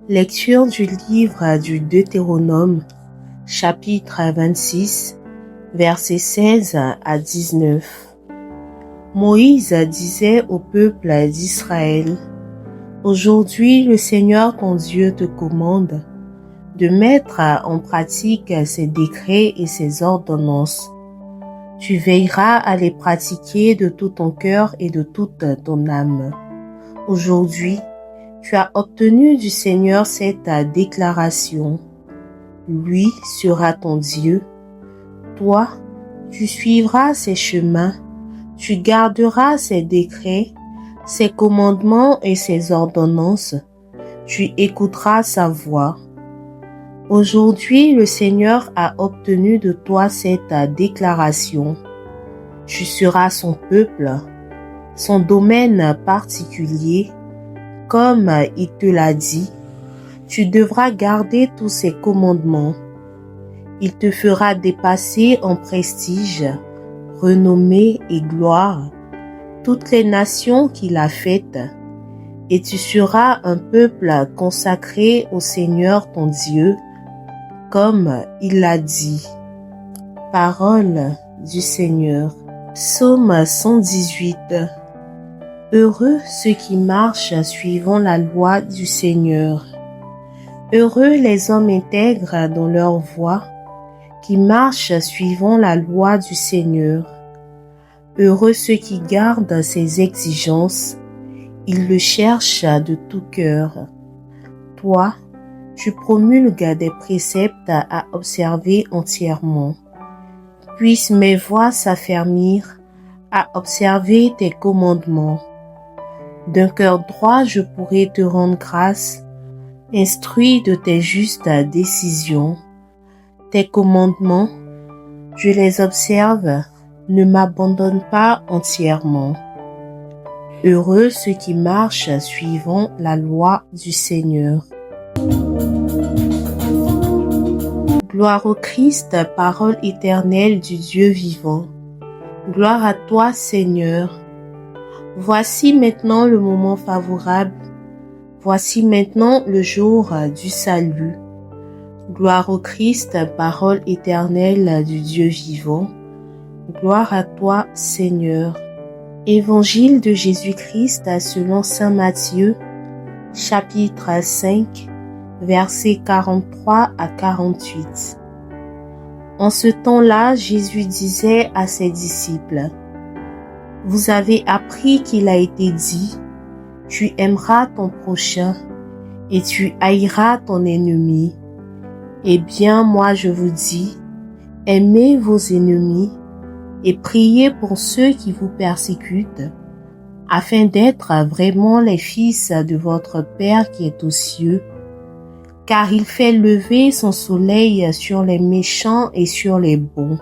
Lecture du livre du Deutéronome, chapitre 26, versets 16 à 19. Moïse disait au peuple d'Israël: Aujourd'hui, le Seigneur ton Dieu te commande de mettre en pratique ses décrets et ses ordonnances. Tu veilleras à les pratiquer de tout ton cœur et de toute ton âme. Aujourd'hui, tu as obtenu du Seigneur cette déclaration. Lui sera ton Dieu. Toi, tu suivras ses chemins, tu garderas ses décrets, ses commandements et ses ordonnances. Tu écouteras sa voix. Aujourd'hui, le Seigneur a obtenu de toi cette déclaration. Tu seras son peuple, son domaine particulier. Comme il te l'a dit, tu devras garder tous ses commandements. Il te fera dépasser en prestige, renommée et gloire toutes les nations qu'il a faites, et tu seras un peuple consacré au Seigneur ton Dieu, comme il l'a dit. Parole du Seigneur. Psaume 118. Heureux ceux qui marchent suivant la loi du Seigneur. Heureux les hommes intègres dans leur voie, qui marchent suivant la loi du Seigneur. Heureux ceux qui gardent ses exigences, ils le cherchent de tout cœur. Toi, tu promulgues des préceptes à observer entièrement. Puissent mes voies s'affermir à observer tes commandements. D'un cœur droit, je pourrai te rendre grâce, instruit de tes justes décisions. Tes commandements, je les observe, ne m'abandonne pas entièrement. Heureux ceux qui marchent suivant la loi du Seigneur. Gloire au Christ, parole éternelle du Dieu vivant. Gloire à toi, Seigneur. Voici maintenant le moment favorable. Voici maintenant le jour du salut. Gloire au Christ, parole éternelle du Dieu vivant. Gloire à toi, Seigneur. Évangile de Jésus-Christ selon saint Matthieu, chapitre 5, versets 43 à 48. En ce temps-là, Jésus disait à ses disciples: Vous avez appris qu'il a été dit, tu aimeras ton prochain et tu haïras ton ennemi. Eh bien, moi je vous dis, aimez vos ennemis et priez pour ceux qui vous persécutent, afin d'être vraiment les fils de votre Père qui est aux cieux. Car il fait lever son soleil sur les méchants et sur les bons.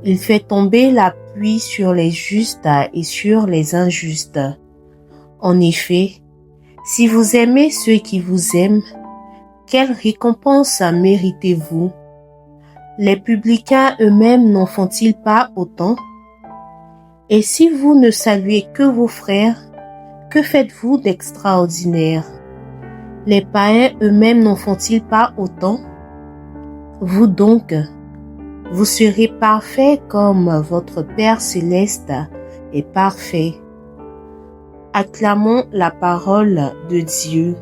Il fait tomber la pluie sur les justes et sur les injustes. En effet, si vous aimez ceux qui vous aiment, quelle récompense méritez-vous? Les publicains eux-mêmes n'en font-ils pas autant? Et si vous ne saluez que vos frères, que faites-vous d'extraordinaire? Les païens eux-mêmes n'en font-ils pas autant? Vous donc, vous serez parfaits comme votre Père céleste est parfait. Acclamons la parole de Dieu.